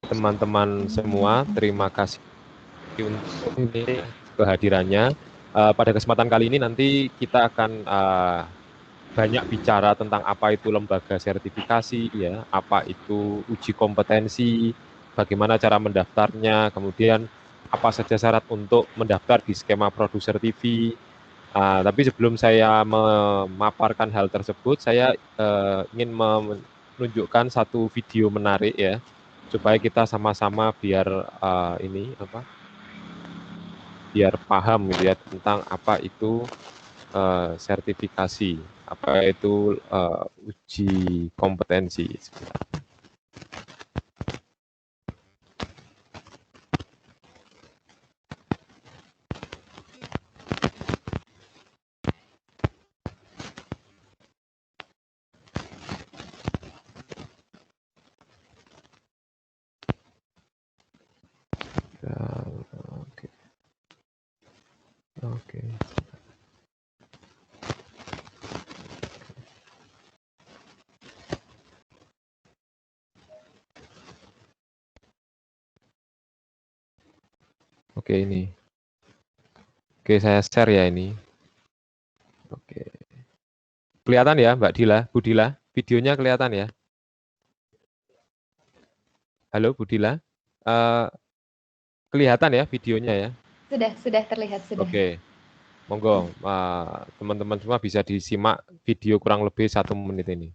teman-teman semua. Terima kasih untuk kehadirannya. Pada kesempatan kali ini nanti kita akan banyak bicara tentang apa itu lembaga sertifikasi, ya, apa itu uji kompetensi, bagaimana cara mendaftarnya, kemudian apa saja syarat untuk mendaftar di skema produser TV. Tapi sebelum saya memaparkan hal tersebut, saya ingin menunjukkan satu video menarik, ya, supaya kita sama-sama biar biar paham gitu ya tentang apa itu sertifikasi, apa itu uji kompetensi. Oke. Oke. Oke, ini. Oke, saya share ya ini. Oke. Kelihatan ya, Mbak Dila, Bu Dila? Videonya kelihatan ya? Halo, Bu Dila? Kelihatan ya videonya ya? Sudah terlihat, sudah. Oke. Monggo, teman-teman semua bisa disimak video kurang lebih 1 menit ini.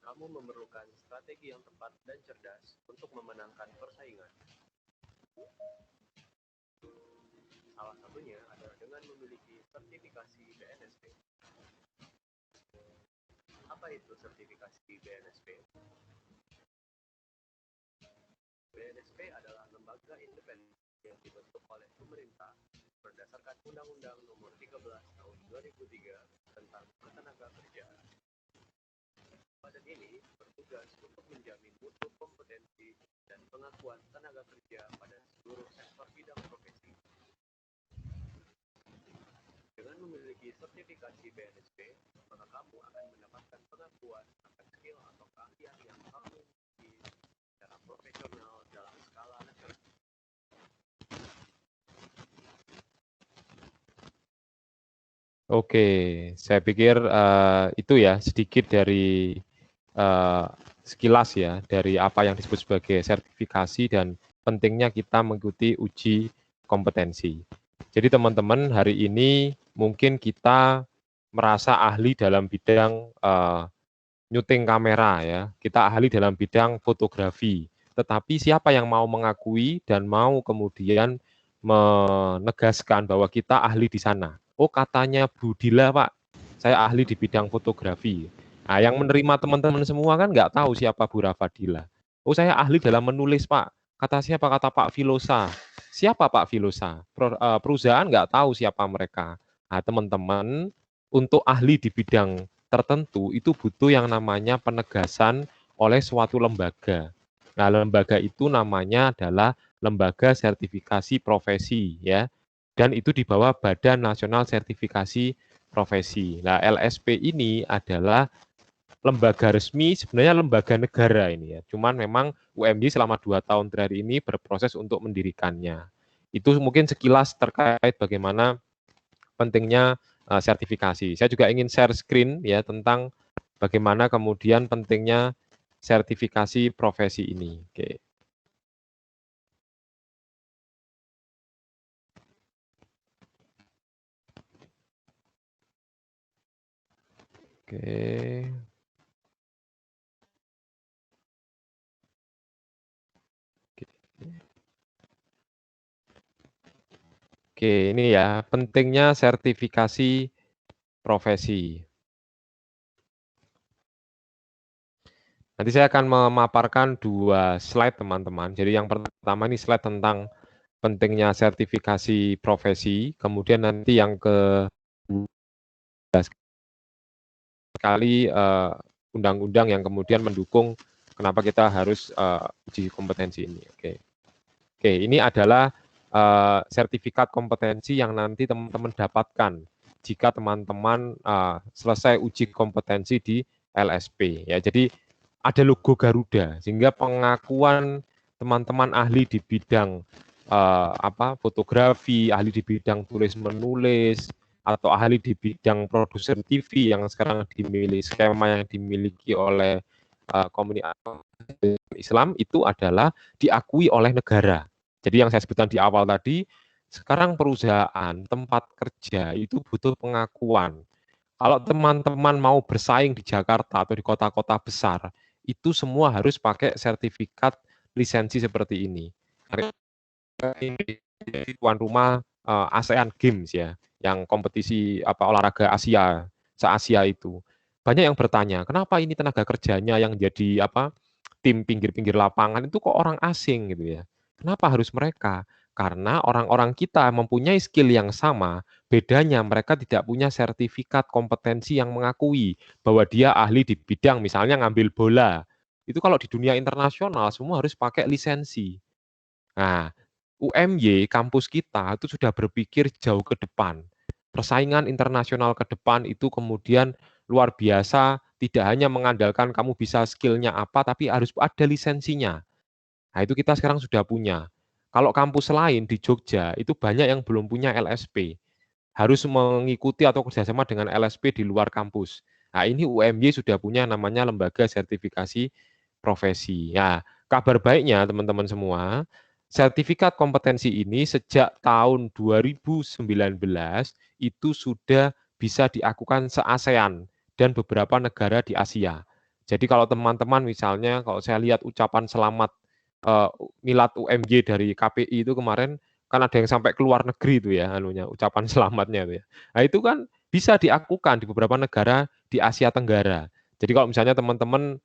Kamu memerlukan strategi yang tepat dan cerdas untuk memenangkan persaingan. Salah satunya adalah dengan memiliki sertifikasi BNSP. Apa itu sertifikasi BNSP? BNSP adalah lembaga independen yang dibentuk oleh pemerintah berdasarkan Undang-Undang Nomor 13 Tahun 2003 tentang Ketenagakerjaan. Badan ini bertugas untuk menjamin mutu kompetensi dan pengakuan tenaga kerja pada seluruh sektor bidang profesi. Dengan memiliki sertifikasi BNSP, maka kamu akan mendapatkan pengakuan akan skill atau keahlian yang kamu miliki secara profesional dalam skala nasional. Oke, saya pikir itu ya sedikit dari sekilas ya dari apa yang disebut sebagai sertifikasi dan pentingnya kita mengikuti uji kompetensi. Jadi teman-teman hari ini mungkin kita merasa ahli dalam bidang nyuting kamera ya, kita ahli dalam bidang fotografi. Tetapi siapa yang mau mengakui dan mau kemudian menegaskan bahwa kita ahli di sana? Oh, katanya Bu Dila, Pak, saya ahli di bidang fotografi. Nah, yang menerima teman-teman semua kan nggak tahu siapa Bu Rafadila. Oh, saya ahli dalam menulis, Pak. Kata siapa? Kata Pak Filosa. Siapa Pak Filosa? Perusahaan nggak tahu siapa mereka. Nah, teman-teman, untuk ahli di bidang tertentu itu butuh yang namanya penegasan oleh suatu lembaga. Nah, lembaga itu namanya adalah Lembaga Sertifikasi Profesi, ya. Dan itu di bawah Badan Nasional Sertifikasi Profesi. Nah, LSP ini adalah lembaga resmi, sebenarnya lembaga negara ini ya. Cuman memang UMY selama 2 tahun terakhir ini berproses untuk mendirikannya. Itu mungkin sekilas terkait bagaimana pentingnya sertifikasi. Saya juga ingin share screen ya tentang bagaimana kemudian pentingnya sertifikasi profesi ini. Oke. Oke. Oke, ini ya, pentingnya sertifikasi profesi. Nanti saya akan memaparkan 2 slide, teman-teman. Jadi yang pertama ini slide tentang pentingnya sertifikasi profesi, kemudian nanti yang sekali undang-undang yang kemudian mendukung kenapa kita harus uji kompetensi ini. Oke, ini adalah sertifikat kompetensi yang nanti teman-teman dapatkan jika teman-teman selesai uji kompetensi di LSP ya. Jadi ada logo Garuda sehingga pengakuan teman-teman ahli di bidang fotografi, ahli di bidang tulis menulis, atau ahli di bidang produser TV yang sekarang skema yang dimiliki oleh komunitas Islam itu adalah diakui oleh negara. Jadi yang saya sebutkan di awal tadi, sekarang perusahaan, tempat kerja itu butuh pengakuan. Kalau teman-teman mau bersaing di Jakarta atau di kota-kota besar, itu semua harus pakai sertifikat lisensi seperti ini. Ini tuan rumah ASEAN Games ya, yang kompetisi olahraga Asia, se-Asia itu. Banyak yang bertanya, kenapa ini tenaga kerjanya yang jadi tim pinggir-pinggir lapangan itu kok orang asing gitu ya. Kenapa harus mereka? Karena orang-orang kita mempunyai skill yang sama, bedanya mereka tidak punya sertifikat kompetensi yang mengakui bahwa dia ahli di bidang misalnya ngambil bola. Itu kalau di dunia internasional semua harus pakai lisensi. Nah, UMY kampus kita itu sudah berpikir jauh ke depan. Persaingan internasional ke depan itu kemudian luar biasa, tidak hanya mengandalkan kamu bisa skill-nya apa, tapi harus ada lisensinya. Nah, itu kita sekarang sudah punya. Kalau kampus lain di Jogja, itu banyak yang belum punya LSP. Harus mengikuti atau kerjasama dengan LSP di luar kampus. Nah, ini UMY sudah punya namanya Lembaga Sertifikasi Profesi. Ya, kabar baiknya teman-teman semua, sertifikat kompetensi ini sejak tahun 2019 itu sudah bisa diakukan se-ASEAN dan beberapa negara di Asia. Jadi kalau teman-teman misalnya kalau saya lihat ucapan selamat milad UMY dari KPI itu kemarin kan ada yang sampai ke luar negeri itu ya ucapan selamatnya itu ya. Nah, itu kan bisa diakukan di beberapa negara di Asia Tenggara. Jadi kalau misalnya teman-teman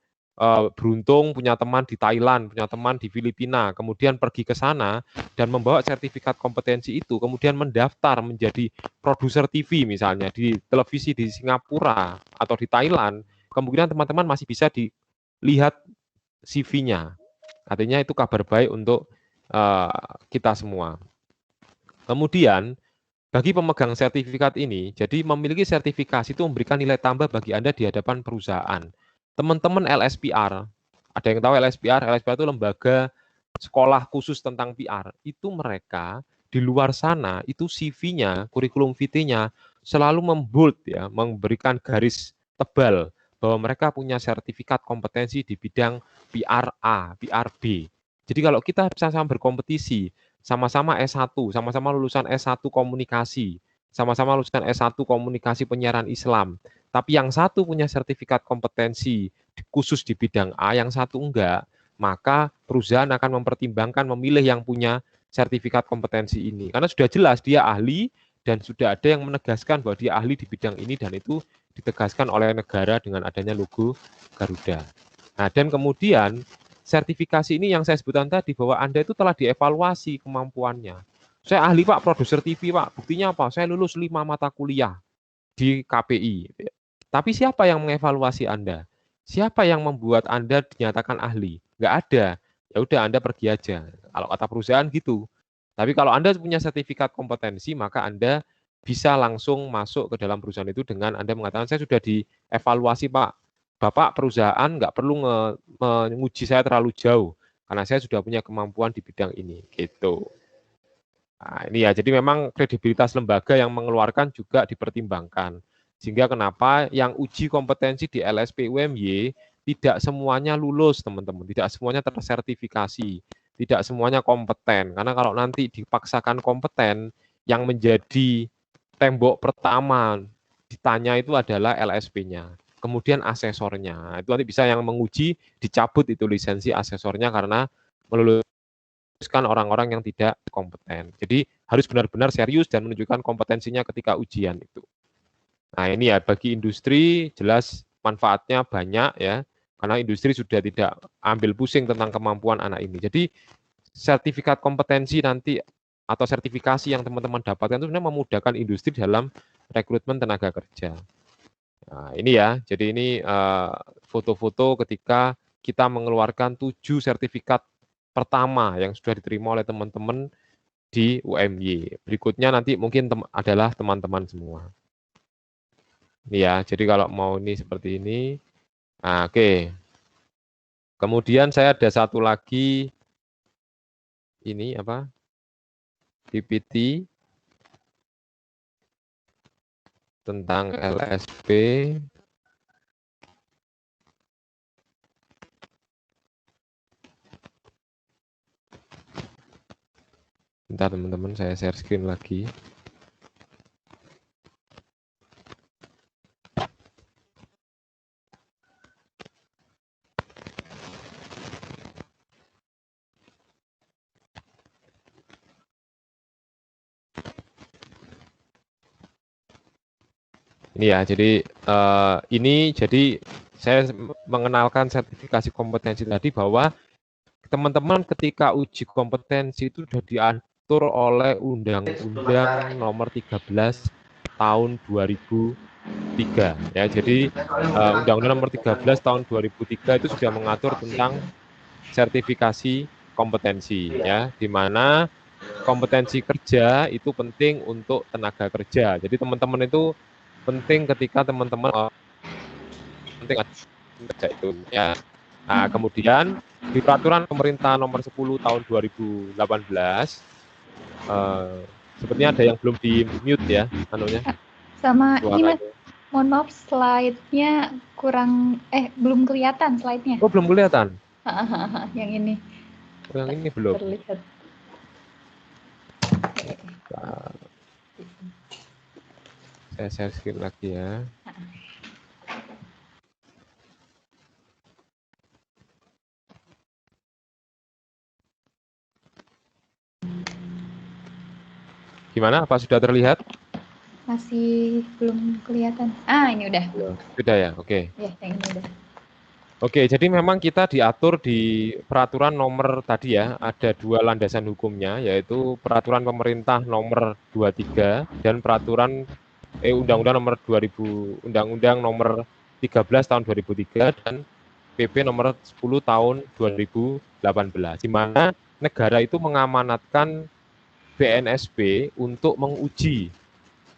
beruntung punya teman di Thailand, punya teman di Filipina, kemudian pergi ke sana dan membawa sertifikat kompetensi itu, kemudian mendaftar menjadi produser TV misalnya di televisi di Singapura atau di Thailand, kemungkinan teman-teman masih bisa dilihat CV-nya. Artinya itu kabar baik untuk kita semua. Kemudian bagi pemegang sertifikat ini, jadi memiliki sertifikasi itu memberikan nilai tambah bagi Anda di hadapan perusahaan. Teman-teman LSPR, ada yang tahu LSPR? LSPR itu lembaga sekolah khusus tentang PR. Itu mereka di luar sana, itu CV-nya, kurikulum vitae-nya selalu membold ya, memberikan garis tebal bahwa mereka punya sertifikat kompetensi di bidang PRA, PRB. Jadi kalau kita sama-sama berkompetisi, sama-sama S1, sama-sama lulusan S1 komunikasi, sama-sama lulusan S1 komunikasi penyiaran Islam, tapi yang satu punya sertifikat kompetensi khusus di bidang A, yang satu enggak, maka perusahaan akan mempertimbangkan memilih yang punya sertifikat kompetensi ini. Karena sudah jelas dia ahli dan sudah ada yang menegaskan bahwa dia ahli di bidang ini dan itu ditegaskan oleh negara dengan adanya logo Garuda. Nah, dan kemudian sertifikasi ini yang saya sebutkan tadi bahwa Anda itu telah dievaluasi kemampuannya. Saya ahli Pak, produser TV Pak, buktinya apa? Saya lulus 5 mata kuliah di KPI. Tapi siapa yang mengevaluasi Anda? Siapa yang membuat Anda dinyatakan ahli? Nggak ada. Ya udah Anda pergi aja. Kalau kata perusahaan gitu. Tapi kalau Anda punya sertifikat kompetensi, maka Anda bisa langsung masuk ke dalam perusahaan itu dengan Anda mengatakan, saya sudah dievaluasi Pak. Bapak perusahaan nggak perlu menguji saya terlalu jauh, karena saya sudah punya kemampuan di bidang ini. Gitu. Nah, ini ya, jadi memang kredibilitas lembaga yang mengeluarkan juga dipertimbangkan. Sehingga kenapa yang uji kompetensi di LSP UMY tidak semuanya lulus, teman-teman. Tidak semuanya tersertifikasi. Tidak semuanya kompeten. Karena kalau nanti dipaksakan kompeten, yang menjadi tembok pertama ditanya itu adalah LSP-nya. Kemudian asesornya. Itu nanti bisa yang menguji, dicabut itu lisensi asesornya karena meluluskan orang-orang yang tidak kompeten. Jadi harus benar-benar serius dan menunjukkan kompetensinya ketika ujian itu. Nah, ini ya bagi industri jelas manfaatnya banyak ya, karena industri sudah tidak ambil pusing tentang kemampuan anak ini. Jadi sertifikat kompetensi nanti atau sertifikasi yang teman-teman dapatkan itu sebenarnya memudahkan industri dalam rekrutmen tenaga kerja. Nah, ini ya, jadi ini foto-foto ketika kita mengeluarkan 7 sertifikat pertama yang sudah diterima oleh teman-teman di UMY. Berikutnya nanti mungkin adalah teman-teman semua. Ini ya, jadi kalau mau ini seperti ini. Nah, oke. Kemudian saya ada satu lagi, ini apa? PPT tentang LSP. Bentar teman-teman, saya share screen lagi. Ini ya, jadi ini jadi saya mengenalkan sertifikasi kompetensi tadi bahwa teman-teman ketika uji kompetensi itu sudah diatur oleh Undang-Undang Nomor 13 Tahun 2003 ya. Jadi Undang-Undang Nomor 13 Tahun 2003 itu sudah mengatur tentang sertifikasi kompetensi ya, di mana kompetensi kerja itu penting untuk tenaga kerja. Jadi teman-teman itu penting ketika teman-teman penting kerja itu ya. Nah, kemudian di peraturan pemerintah nomor 10 tahun 2018 sepertinya ada yang belum di mute ya anunya. Sama suaranya. ini Mas, mohon maaf slide-nya kurang belum kelihatan slide-nya. Oh, belum kelihatan. Yang ini. Yang ini belum. Terlihat. Nah, saya share screen lagi ya. Gimana? Apa sudah terlihat? Masih belum kelihatan. Ah, ini udah. Sudah ya, oke. Ya, yang ini udah. Oke, jadi memang kita diatur di peraturan nomor tadi ya, ada dua landasan hukumnya, yaitu peraturan pemerintah nomor 23 dan peraturan Undang-Undang nomor 2000, Undang-Undang nomor 13 tahun 2003 dan PP nomor 10 tahun 2018, di mana negara itu mengamanatkan BNSP untuk menguji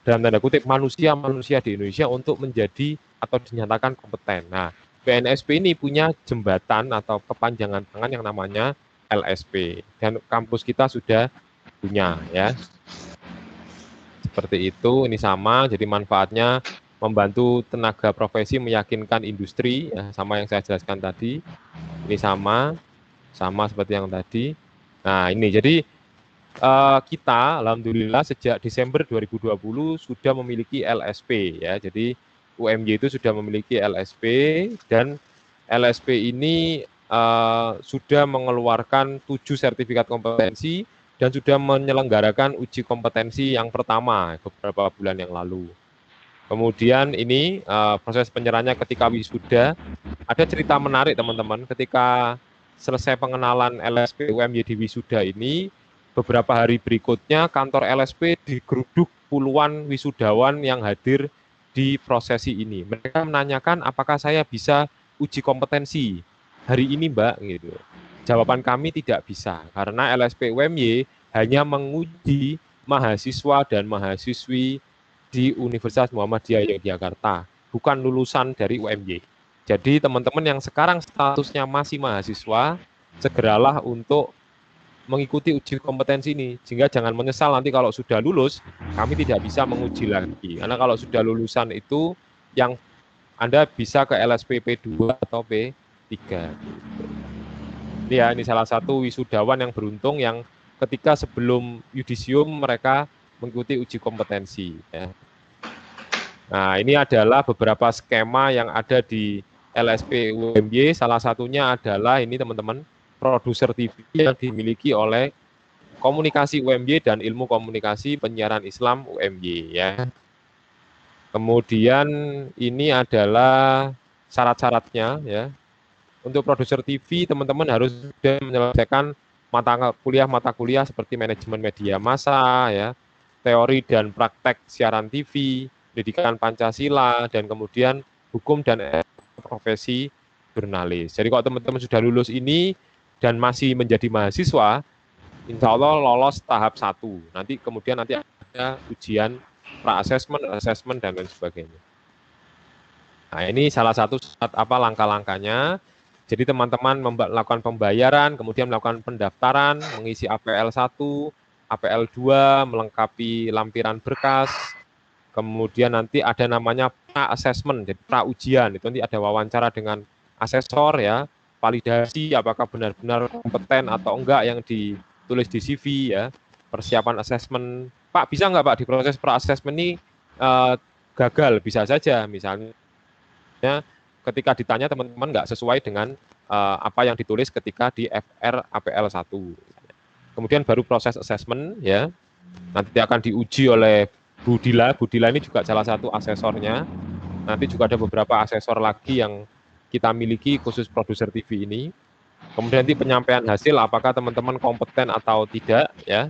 dalam tanda kutip manusia-manusia di Indonesia untuk menjadi atau dinyatakan kompeten. Nah, BNSP ini punya jembatan atau kepanjangan tangan yang namanya LSP dan kampus kita sudah punya ya. Seperti itu, ini sama, jadi manfaatnya membantu tenaga profesi meyakinkan industri ya, sama yang saya jelaskan tadi. Ini sama seperti yang tadi. Nah, ini jadi kita alhamdulillah sejak Desember 2020 sudah memiliki LSP ya. Jadi UMY itu sudah memiliki LSP dan LSP ini sudah mengeluarkan 7 sertifikat kompetensi dan sudah menyelenggarakan uji kompetensi yang pertama beberapa bulan yang lalu. Kemudian ini proses penyerahannya ketika wisuda. Ada cerita menarik teman-teman, ketika selesai pengenalan LSP UMY di wisuda ini, beberapa hari berikutnya kantor LSP digeruduk puluhan wisudawan yang hadir di prosesi ini. Mereka menanyakan apakah saya bisa uji kompetensi hari ini Mbak gitu. Jawaban kami tidak bisa karena LSP UMY hanya menguji mahasiswa dan mahasiswi di Universitas Muhammadiyah Yogyakarta, bukan lulusan dari UMY. Jadi teman-teman yang sekarang statusnya masih mahasiswa, segeralah untuk mengikuti uji kompetensi ini, sehingga jangan menyesal nanti kalau sudah lulus, kami tidak bisa menguji lagi. Karena kalau sudah lulusan itu, yang Anda bisa ke LSP P2 atau P3. Ini ya, ini salah satu wisudawan yang beruntung yang ketika sebelum yudisium mereka mengikuti uji kompetensi. Ya. Nah, ini adalah beberapa skema yang ada di LSP UMY, salah satunya adalah ini teman-teman, produser TV yang dimiliki oleh Komunikasi UMY dan Ilmu Komunikasi Penyiaran Islam UMY ya. Kemudian ini adalah syarat-syaratnya ya. Untuk produser TV teman-teman harus sudah menyelesaikan mata kuliah seperti manajemen media massa ya, teori dan praktek siaran TV, pendidikan Pancasila dan kemudian hukum dan profesi jurnalis. Jadi kalau teman-teman sudah lulus ini dan masih menjadi mahasiswa, insya Allah lolos tahap 1. Nanti kemudian nanti ada ujian pra-assessment, assessment, dan lain sebagainya. Nah, ini salah satu langkah-langkahnya. Jadi teman-teman melakukan pembayaran, kemudian melakukan pendaftaran, mengisi APL 1, APL 2, melengkapi lampiran berkas, kemudian nanti ada namanya pra-assessment, jadi pra-ujian, itu nanti ada wawancara dengan asesor ya, validasi apakah benar-benar kompeten atau enggak yang ditulis di CV ya, persiapan assessment. Pak, bisa enggak Pak di proses pra-assessment ini gagal? Bisa saja, misalnya ketika ditanya teman-teman nggak sesuai dengan apa yang ditulis ketika di FR APL 1. Kemudian baru proses assessment ya. Nanti akan diuji oleh Bu Dila. Bu Dila ini juga salah satu asesornya. Nanti juga ada beberapa asesor lagi yang kita miliki khusus produser TV ini. Kemudian nanti penyampaian hasil apakah teman-teman kompeten atau tidak ya.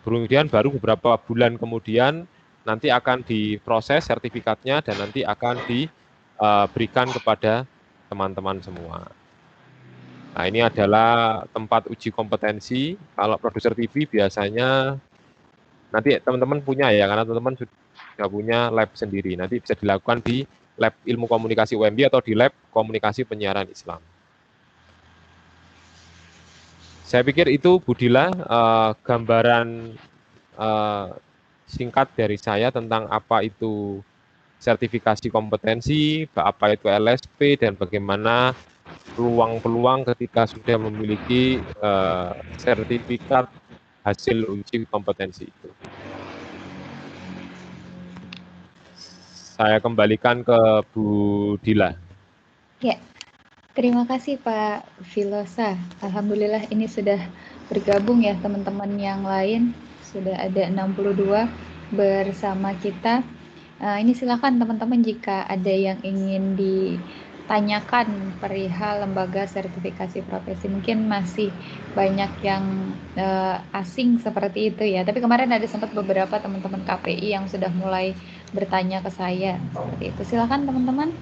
Kemudian baru beberapa bulan kemudian nanti akan diproses sertifikatnya dan nanti akan diberikan kepada teman-teman semua. Nah, ini adalah tempat uji kompetensi. Kalau produser TV biasanya nanti teman-teman punya ya, karena teman-teman sudah punya lab sendiri. Nanti bisa dilakukan di lab ilmu komunikasi UMB atau di lab komunikasi penyiaran Islam. Saya pikir itu Bu Dila gambaran singkat dari saya tentang apa itu sertifikasi kompetensi, apa itu LSP, dan bagaimana peluang-peluang ketika sudah memiliki sertifikat hasil uji kompetensi itu. Saya kembalikan ke Bu Dila. Ya, terima kasih Pak Filosa. Alhamdulillah ini sudah bergabung ya teman-teman yang lain. Sudah ada 62 bersama kita. Ini silakan teman-teman jika ada yang ingin ditanyakan perihal lembaga sertifikasi profesi. Mungkin masih banyak yang asing seperti itu ya. Tapi kemarin ada sempat beberapa teman-teman KPI yang sudah mulai bertanya ke saya seperti itu. Silakan teman-teman.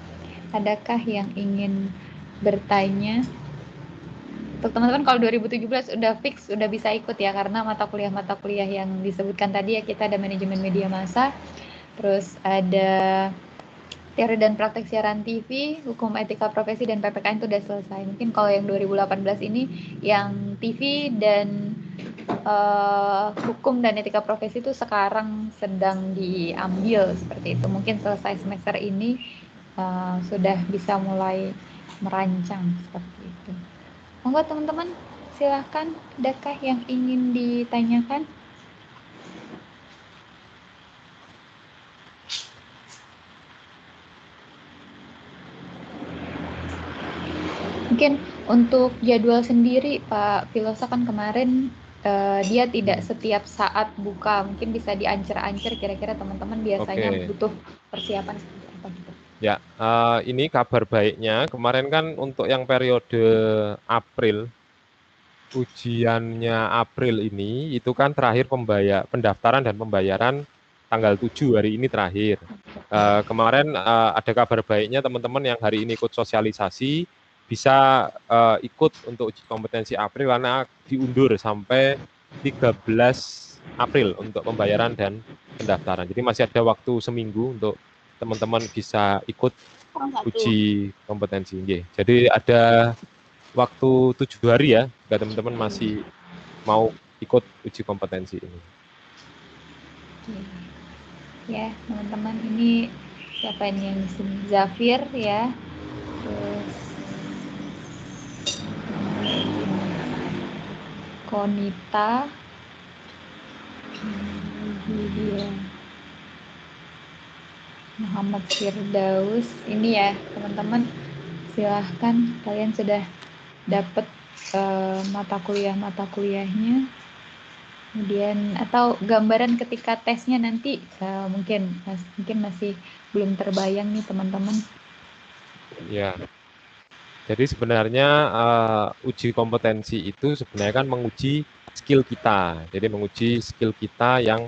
Adakah yang ingin bertanya? Untuk teman-teman kalau 2017 udah fix, udah bisa ikut ya, karena mata kuliah yang disebutkan tadi ya, kita ada manajemen media massa, terus ada teori dan praktek siaran TV, hukum etika profesi, dan PPKN itu udah selesai. Mungkin kalau yang 2018 ini yang TV dan hukum dan etika profesi itu sekarang sedang diambil seperti itu. Mungkin selesai semester ini sudah bisa mulai merancang seperti itu. Monggo teman-teman, silahkan. Adakah yang ingin ditanyakan? Mungkin untuk jadwal sendiri, Pak Filosa kan kemarin dia tidak setiap saat buka. Mungkin bisa diancer-ancer kira-kira teman-teman biasanya butuh persiapan seperti apa gitu. Ya, ini kabar baiknya. Kemarin kan untuk yang periode April, ujiannya April ini, itu kan terakhir pendaftaran dan pembayaran tanggal 7 hari ini terakhir. Kemarin ada kabar baiknya teman-teman yang hari ini ikut sosialisasi, bisa ikut untuk uji kompetensi April karena diundur sampai 13 April untuk pembayaran dan pendaftaran. Jadi masih ada waktu seminggu untuk teman-teman bisa ikut uji kompetensi. Jadi ada waktu 7 hari ya, jika teman-teman masih mau ikut uji kompetensi ini. Ya, teman-teman, ini siapa ini yang di sini? Zafir ya. Terus Konita. Dia Muhammad Firdaus. Ini ya teman-teman, silahkan kalian sudah dapat mata kuliahnya, kemudian atau gambaran ketika tesnya nanti mungkin masih belum terbayang nih teman-teman. Ya, jadi sebenarnya uji kompetensi itu sebenarnya kan menguji skill kita, jadi menguji skill kita yang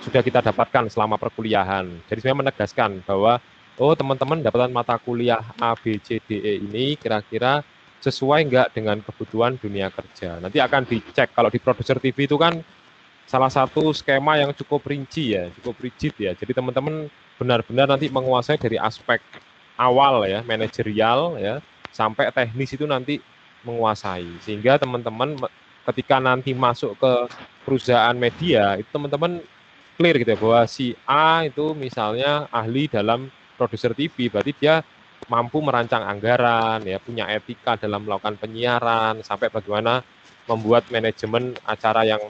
sudah kita dapatkan selama perkuliahan. Jadi saya menegaskan bahwa teman-teman dapatkan mata kuliah A, B, C, D, E ini kira-kira sesuai nggak dengan kebutuhan dunia kerja. Nanti akan dicek. Kalau di produser TV itu kan salah satu skema yang cukup rinci ya, cukup rigid ya. Jadi teman-teman benar-benar nanti menguasai dari aspek awal ya, manajerial ya, sampai teknis itu nanti menguasai. Sehingga teman-teman ketika nanti masuk ke perusahaan media, itu teman-teman clear gitu ya, bahwa si A itu misalnya ahli dalam produser TV, berarti dia mampu merancang anggaran, ya punya etika dalam melakukan penyiaran, sampai bagaimana membuat manajemen acara yang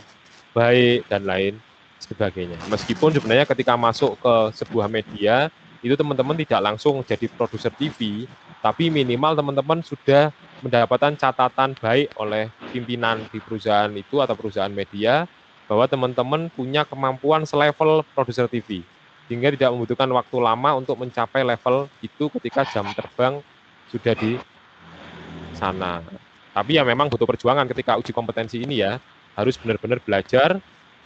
baik dan lain sebagainya. Meskipun sebenarnya ketika masuk ke sebuah media, itu teman-teman tidak langsung jadi produser TV, tapi minimal teman-teman sudah mendapatkan catatan baik oleh pimpinan di perusahaan itu atau perusahaan media, bahwa teman-teman punya kemampuan selevel produser TV, sehingga tidak membutuhkan waktu lama untuk mencapai level itu ketika jam terbang sudah di sana. Tapi ya memang butuh perjuangan ketika uji kompetensi ini ya, harus benar-benar belajar,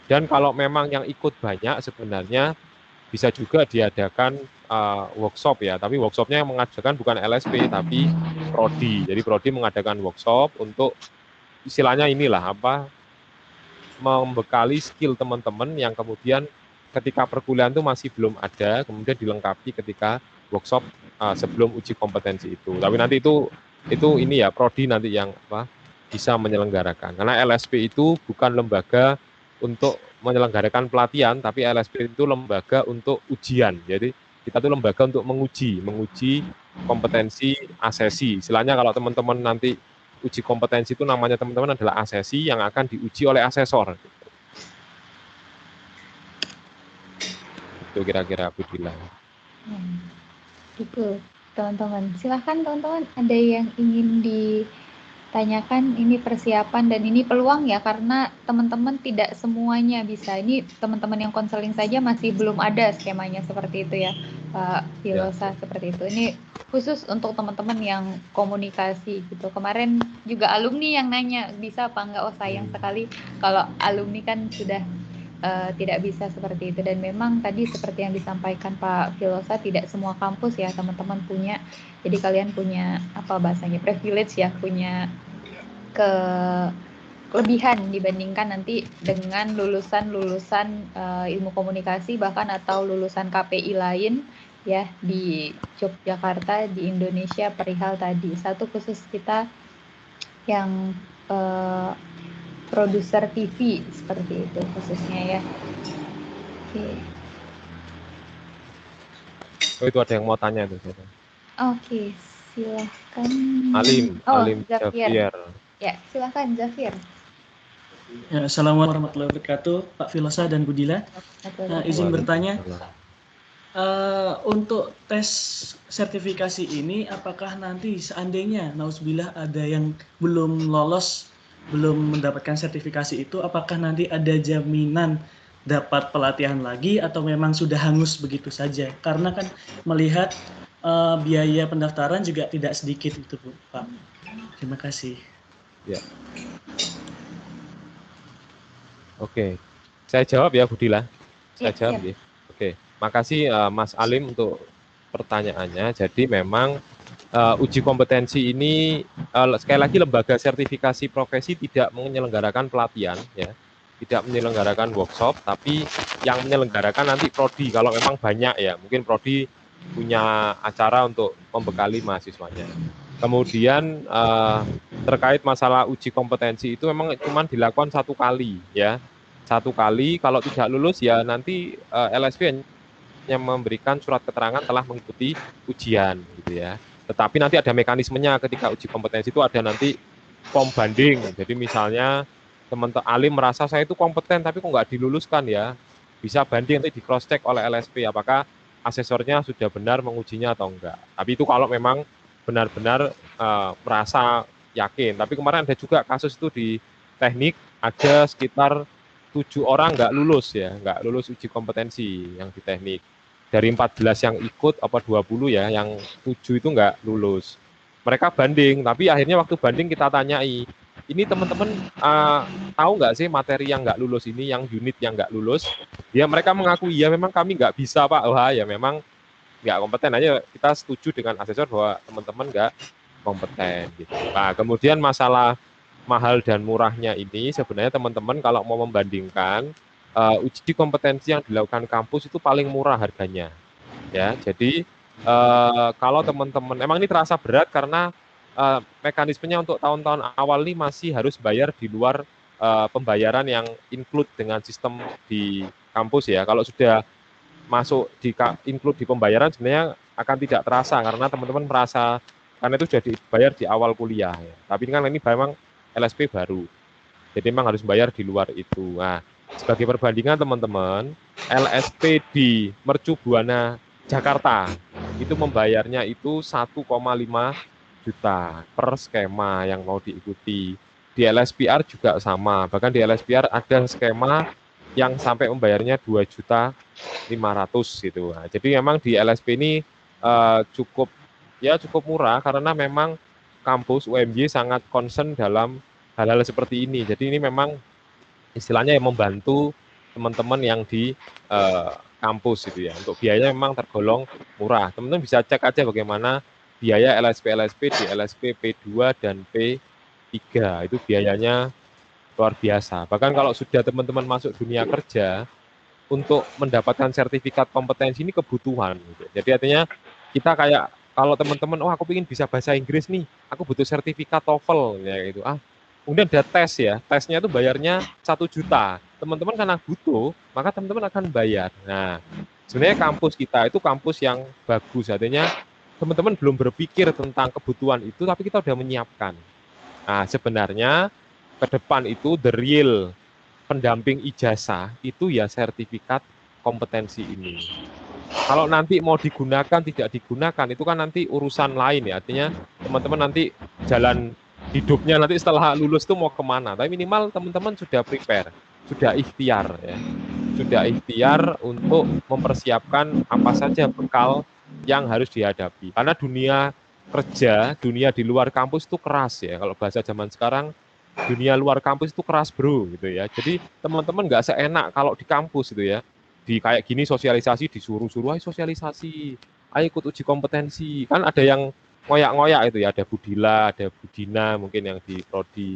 dan kalau memang yang ikut banyak sebenarnya bisa juga diadakan workshop ya, tapi workshopnya yang mengadakan bukan LSP tapi Prodi. Jadi Prodi mengadakan workshop untuk istilahnya inilah apa, membekali skill teman-teman yang kemudian ketika perkuliahan itu masih belum ada, kemudian dilengkapi ketika workshop sebelum uji kompetensi itu. Tapi nanti itu ini ya, Prodi nanti yang apa bisa menyelenggarakan. Karena LSP itu bukan lembaga untuk menyelenggarakan pelatihan, tapi LSP itu lembaga untuk ujian. Jadi kita itu lembaga untuk menguji kompetensi asesi. Istilahnya kalau teman-teman nanti uji kompetensi itu namanya teman-teman adalah asesi yang akan diuji oleh asesor. Itu kira-kira aku bilang. Itu teman-teman. Silahkan teman-teman, ada yang ingin ditanyakan? Ini persiapan dan ini peluang ya, karena teman-teman tidak semuanya bisa. Ini teman-teman yang konseling saja masih belum ada skemanya seperti itu ya, Pak Filosa, seperti itu. Ini khusus untuk teman-teman yang komunikasi gitu. Kemarin juga alumni yang nanya, bisa apa enggak? Oh sayang sekali kalau alumni kan sudah tidak bisa seperti itu. Dan memang tadi seperti yang disampaikan Pak Filosa, tidak semua kampus ya teman-teman punya, jadi kalian punya apa bahasanya, privilege ya, punya kelebihan dibandingkan nanti dengan lulusan-lulusan ilmu komunikasi bahkan atau lulusan KPI lain ya di Yogyakarta, di Indonesia, perihal tadi. Satu khusus kita yang produser TV seperti itu khususnya ya. Oke. Oh, itu ada yang mau tanya tuh. Oke, silahkan. Alim Zafir. Ya, silahkan Zafir. Ya, Assalamualaikum warahmatullahi wabarakatuh, Pak Filosa dan Budila. Izin bertanya, untuk tes sertifikasi ini, apakah nanti seandainya nauzubillah ada yang belum lolos, belum mendapatkan sertifikasi itu, apakah nanti ada jaminan dapat pelatihan lagi atau memang sudah hangus begitu saja? Karena kan melihat biaya pendaftaran juga tidak sedikit itu, Pak. Terima kasih. Ya. Oke, saya jawab ya Budila. Saya jawab ya. Oke, makasih Mas Alim untuk pertanyaannya. Jadi memang uji kompetensi ini sekali lagi lembaga sertifikasi profesi tidak menyelenggarakan pelatihan ya, tidak menyelenggarakan workshop, tapi yang menyelenggarakan nanti Prodi kalau memang banyak ya, mungkin Prodi punya acara untuk membekali mahasiswanya. Kemudian terkait masalah uji kompetensi itu memang cuma dilakukan satu kali ya, satu kali. Kalau tidak lulus ya nanti LSP yang memberikan surat keterangan telah mengikuti ujian gitu ya. Tetapi nanti ada mekanismenya ketika uji kompetensi itu, ada nanti form banding. Jadi misalnya teman-teman Alim merasa saya itu kompeten tapi kok nggak diluluskan ya, bisa banding nanti di cross check oleh LSP apakah asesornya sudah benar mengujinya atau enggak. Tapi itu kalau memang benar-benar merasa yakin. Tapi kemarin ada juga kasus itu di teknik, ada sekitar 7 orang nggak lulus ya, nggak lulus uji kompetensi yang di teknik. Dari 14 yang ikut, apa 20 ya, yang 7 itu nggak lulus. Mereka banding, tapi akhirnya waktu banding kita tanyai, ini teman-teman tahu nggak sih materi yang nggak lulus ini, yang unit yang nggak lulus? Ya mereka mengaku, ya memang kami nggak bisa Pak, wah ya memang nggak kompeten aja. Kita setuju dengan asesor bahwa teman-teman nggak kompeten gitu. Nah, kemudian masalah mahal dan murahnya ini sebenarnya teman-teman kalau mau membandingkan uji kompetensi yang dilakukan kampus itu paling murah harganya ya. Jadi kalau teman-teman emang ini terasa berat karena mekanismenya untuk tahun-tahun awal ini masih harus bayar di luar pembayaran yang include dengan sistem di kampus ya. Kalau sudah masuk di include di pembayaran sebenarnya akan tidak terasa karena teman-teman merasa karena itu sudah dibayar di awal kuliah ya. Tapi kan ini memang LSP baru. Jadi memang harus bayar di luar itu. Nah, sebagai perbandingan teman-teman, LSP di Mercu Buana Jakarta itu membayarnya itu 1,5 juta per skema yang mau diikuti. Di LSPR juga sama. Bahkan di LSPR ada skema yang sampai membayarnya 2.500.000 gitu. Nah, jadi memang di LSP ini cukup murah karena memang kampus UMY sangat concern dalam hal-hal seperti ini. Jadi ini memang istilahnya yang membantu teman-teman yang di kampus gitu ya. Untuk biayanya memang tergolong murah. Teman-teman bisa cek aja bagaimana biaya LSP di LSP P2 dan P3. Itu biayanya luar biasa. Bahkan kalau sudah teman-teman masuk dunia kerja, untuk mendapatkan sertifikat kompetensi ini kebutuhan. Gitu. Jadi artinya kita kayak kalau teman-teman, oh aku ingin bisa bahasa Inggris nih, aku butuh sertifikat TOEFL ya gitu. Kemudian ada tes ya, tesnya itu bayarnya 1 juta. Teman-teman karena butuh, maka teman-teman akan bayar. Nah, sebenarnya kampus kita itu kampus yang bagus, artinya teman-teman belum berpikir tentang kebutuhan itu, tapi kita sudah menyiapkan. Nah, sebenarnya ke depan itu the real pendamping ijazah itu ya sertifikat kompetensi ini. Kalau nanti mau digunakan, tidak digunakan, itu kan nanti urusan lain ya. Artinya teman-teman nanti jalan hidupnya nanti setelah lulus itu mau kemana. Tapi minimal teman-teman sudah prepare, sudah ikhtiar ya. Sudah ikhtiar untuk mempersiapkan apa saja bekal yang harus dihadapi. Karena dunia kerja, dunia di luar kampus itu keras ya. Kalau bahasa zaman sekarang, dunia luar kampus itu keras bro gitu ya. Jadi teman-teman nggak seenak kalau di kampus gitu ya. Di kayak gini sosialisasi disuruh-suruh, ayo sosialisasi, ayo ikut uji kompetensi. Kan ada yang ngoyak-ngoyak itu ya, ada Budila, ada Budina mungkin yang di prodi,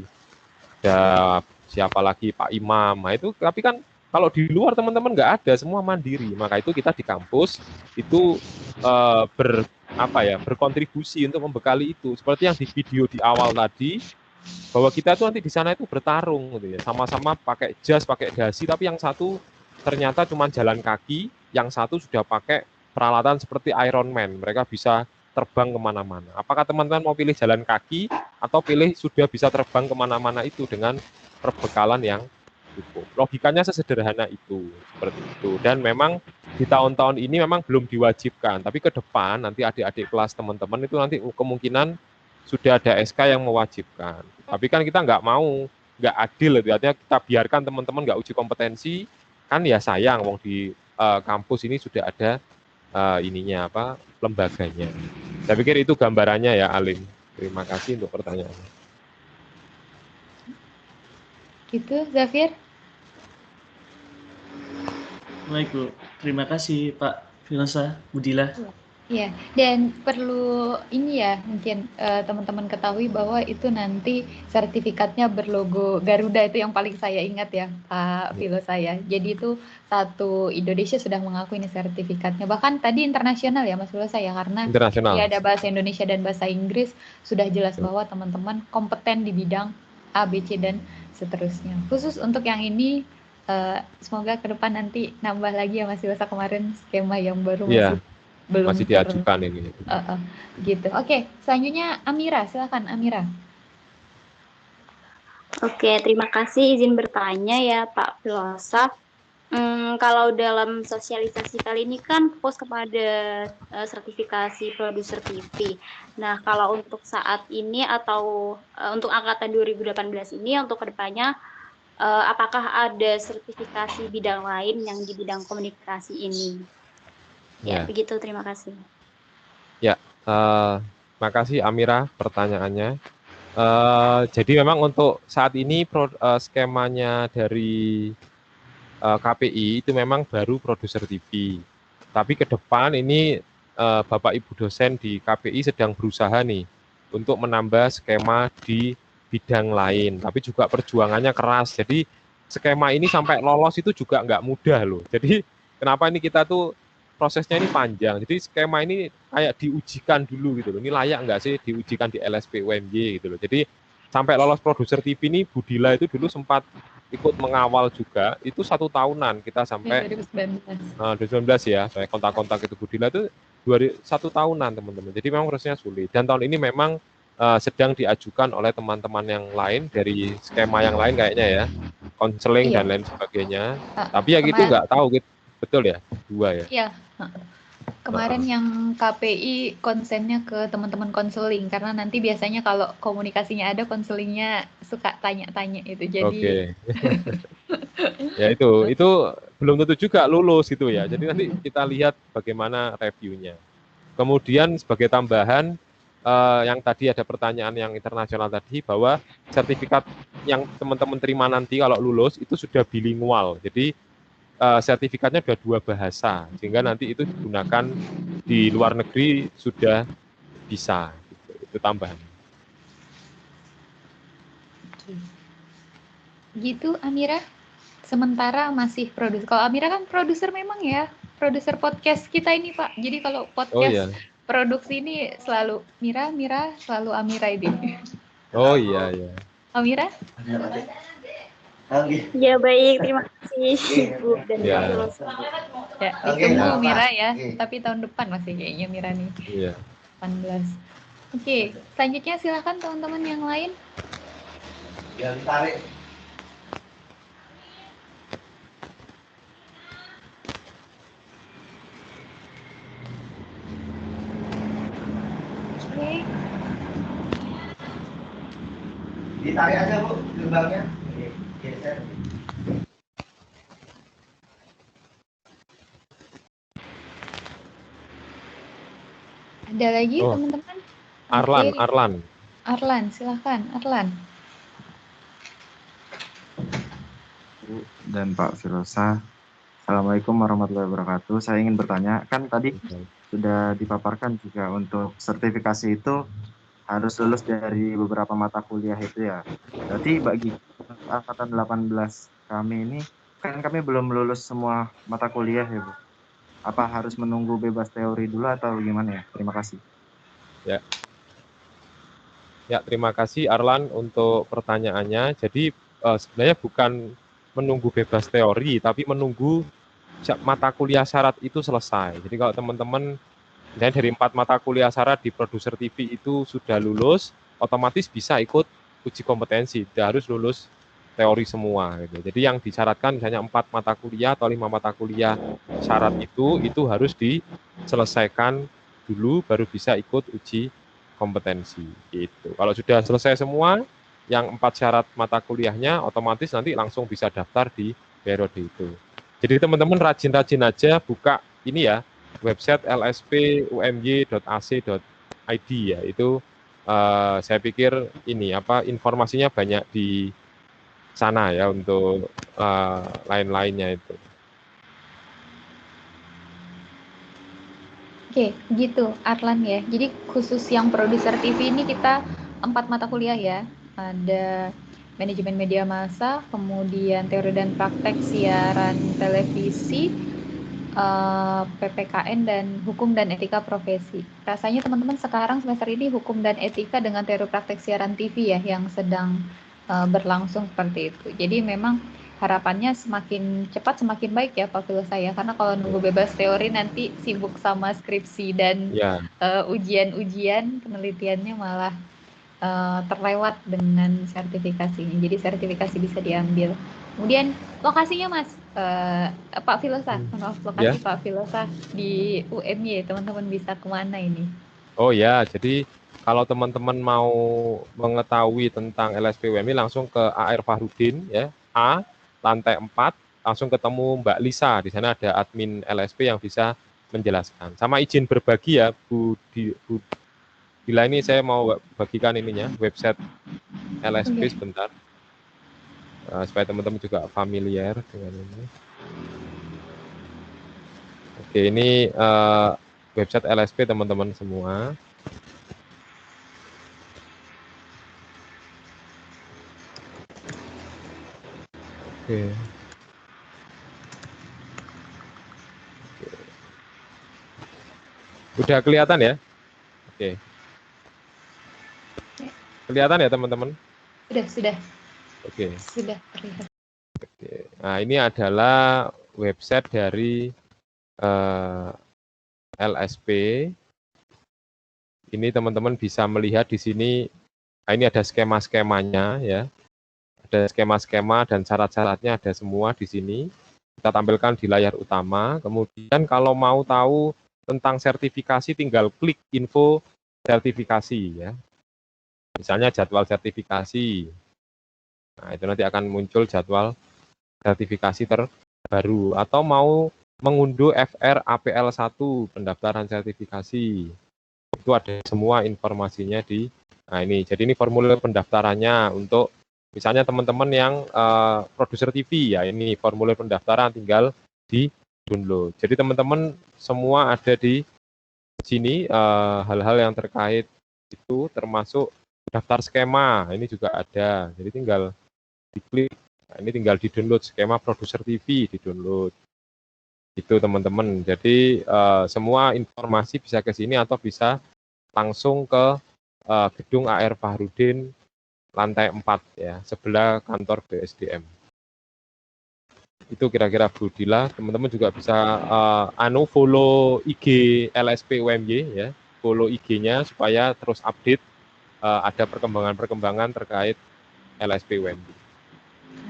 ada siapa lagi Pak Imam. Nah itu tapi kan kalau di luar teman-teman nggak ada, semua mandiri. Maka itu kita di kampus itu berkontribusi untuk membekali itu. Seperti yang di video di awal tadi, bahwa kita tuh nanti di sana itu bertarung gitu ya, sama-sama pakai jas, pakai dasi, tapi yang satu ternyata cuma jalan kaki, yang satu sudah pakai peralatan seperti Iron Man, mereka bisa terbang kemana-mana. Apakah teman-teman mau pilih jalan kaki atau pilih sudah bisa terbang kemana-mana itu dengan perbekalan yang cukup? Logikanya sesederhana itu, seperti itu. Dan memang di tahun-tahun ini memang belum diwajibkan, tapi ke depan nanti adik-adik kelas teman-teman itu nanti kemungkinan sudah ada SK yang mewajibkan. Tapi kan kita nggak mau, nggak adil, artinya kita biarkan teman-teman nggak uji kompetensi, kan ya sayang, wong di kampus ini sudah ada lembaganya. Saya pikir itu gambarannya ya, Alim. Terima kasih untuk pertanyaannya. Gitu, Zafir. Baik Bu, terima kasih Pak Filosa, Budila. Ya, dan perlu ini ya mungkin teman-teman ketahui bahwa itu nanti sertifikatnya berlogo Garuda, itu yang paling saya ingat ya Pak Filo saya. Jadi itu satu Indonesia sudah mengaku ini sertifikatnya. Bahkan tadi internasional ya Mas Filo saya, karena ya ada bahasa Indonesia dan bahasa Inggris, sudah jelas bahwa teman-teman kompeten di bidang A, B, C dan seterusnya. Khusus untuk yang ini semoga ke depan nanti nambah lagi ya Mas Filo, kemarin skema yang baru masih diajukan ini. Gitu. Oke, selanjutnya Amira, silakan Amira. Oke, terima kasih izin bertanya ya Pak Filosa. Kalau dalam sosialisasi kali ini kan fokus kepada sertifikasi produser TV. Nah, kalau untuk saat ini atau untuk angkatan 2018 ini untuk kedepannya, apakah ada sertifikasi bidang lain yang di bidang komunikasi ini? Ya, begitu. Terima kasih. Ya, makasih Amira pertanyaannya. Jadi memang untuk saat ini skemanya dari KPI itu memang baru produser TV. Tapi ke depan ini Bapak Ibu dosen di KPI sedang berusaha nih untuk menambah skema di bidang lain, tapi juga perjuangannya keras. Jadi skema ini sampai lolos itu juga nggak mudah loh. Jadi kenapa ini kita tuh prosesnya ini panjang. Jadi skema ini kayak diujikan dulu gitu loh. Ini layak nggak sih diujikan di LSP UMY gitu loh. Jadi sampai lolos produser TV ini Budila itu dulu sempat ikut mengawal juga. Itu 1 tahunan kita sampai 2019. 2019 ya. Saya kontak-kontak itu Budila itu 1 tahunan teman-teman. Jadi memang prosesnya sulit. Dan tahun ini memang sedang diajukan oleh teman-teman yang lain dari skema yang lain kayaknya ya, konseling Iya. dan lain sebagainya. Ah, Tapi ya gitu kemarin- nggak tahu gitu, betul ya, 2 ya. Iya. Kemarin yang KPI konsennya ke teman-teman konseling karena nanti biasanya kalau komunikasinya ada konselingnya suka tanya-tanya itu. Jadi Oke. Ya itu belum tentu juga lulus gitu ya. Jadi nanti kita lihat bagaimana reviewnya. Kemudian sebagai tambahan yang tadi ada pertanyaan yang internasional tadi bahwa sertifikat yang teman-teman terima nanti kalau lulus itu sudah bilingual. Jadi sertifikatnya sudah 2 bahasa sehingga nanti itu digunakan di luar negeri sudah bisa. Gitu. Itu tambahan. gitu Amira. Sementara masih produser. Kalau Amira kan produser memang ya, produser podcast kita ini Pak. Jadi kalau podcast produksi ini selalu Mira, selalu Amira ini. Oh iya. Amira? Ya baik, terima kasih Ibu dan Ya. Pak Filosa. Ya, ditunggu Mira ya. Tapi tahun depan masih kayaknya Mira nih. Iya. 18. Oke, selanjutnya silakan teman-teman yang lain. Ya ditarik. Oke. Ditarik aja Bu gerbangnya. Geser. Ada lagi Oh. teman-teman? Arlan, Oke. Arlan. Arlan, silakan Arlan. Bu dan Pak Filosa, Assalamualaikum warahmatullahi wabarakatuh. Saya ingin bertanya, kan tadi sudah dipaparkan juga untuk sertifikasi itu harus lulus dari beberapa mata kuliah itu ya. Berarti bagi angkatan 18 kami ini, kan kami belum lulus semua mata kuliah ya Bu. Apa harus menunggu bebas teori dulu atau gimana ya? Terima kasih. Ya, terima kasih Arlan untuk pertanyaannya. Jadi sebenarnya bukan menunggu bebas teori, tapi menunggu mata kuliah syarat itu selesai. Jadi kalau teman-teman misalnya dari 4 mata kuliah syarat di produser TV itu sudah lulus, otomatis bisa ikut uji kompetensi, tidak harus lulus teori semua. Gitu. Jadi yang disyaratkan misalnya 4 mata kuliah atau 5 mata kuliah syarat itu harus diselesaikan dulu, baru bisa ikut uji kompetensi. Gitu. Kalau sudah selesai semua, yang 4 syarat mata kuliahnya, otomatis nanti langsung bisa daftar di periode itu. Jadi teman-teman rajin-rajin aja buka ini ya, website lspumy.ac.id ya. Itu saya pikir ini informasinya banyak di sana ya untuk lain-lainnya itu. Oke, gitu Arlan ya. Jadi khusus yang produser TV ini kita 4 mata kuliah ya. Ada manajemen media massa, kemudian teori dan praktek siaran televisi, PPKN dan hukum dan etika profesi. Rasanya teman-teman sekarang semester ini hukum dan etika dengan teori praktek siaran TV ya yang sedang berlangsung seperti itu. Jadi memang harapannya semakin cepat semakin baik ya Pak Filosa ya, karena kalau nunggu bebas teori nanti sibuk sama skripsi dan ujian-ujian penelitiannya malah terlewat dengan sertifikasinya. Jadi sertifikasi bisa diambil. Kemudian lokasinya Mas, Pak Filosa, lokasi Pak Filosa di UMY, teman-teman bisa kemana ini? Oh ya, jadi kalau teman-teman mau mengetahui tentang LSP UMY langsung ke AR Fahrudin ya, A lantai 4, langsung ketemu Mbak Lisa. Di sana ada admin LSP yang bisa menjelaskan. Sama izin berbagi ya, Bu Bila ini saya mau bagikan ininya, website LSP sebentar. Supaya teman-teman juga familiar dengan ini. Oke, ini website LSP teman-teman semua. Oke. Udah kelihatan ya? Oke. Kelihatan ya teman-teman? Sudah Oke. terlihat. Oke. Nah, ini adalah website dari LSP. Ini teman-teman bisa melihat di sini. Nah, ini ada skema-skemanya ya. Ada skema-skema dan syarat-syaratnya ada semua di sini. Kita tampilkan di layar utama. Kemudian kalau mau tahu tentang sertifikasi tinggal klik info sertifikasi ya. Misalnya jadwal sertifikasi. Nah, itu nanti akan muncul jadwal sertifikasi terbaru atau mau mengunduh FR APL 1 pendaftaran sertifikasi. Itu ada semua informasinya di ini. Jadi ini formulir pendaftarannya untuk misalnya teman-teman yang produser TV ya, ini formulir pendaftaran tinggal di-download. Jadi teman-teman semua ada di sini hal-hal yang terkait itu termasuk daftar skema, ini juga ada. Jadi tinggal diklik, nah, ini tinggal di-download skema produser TV, di-download. Itu teman-teman. Jadi semua informasi bisa ke sini atau bisa langsung ke gedung AR Fahrudin lantai 4 ya, sebelah kantor BSDM. Itu kira-kira Bu Dila. Teman-teman juga bisa follow IG LSP UMY ya, follow IG-nya supaya terus update ada perkembangan-perkembangan terkait LSP UMY.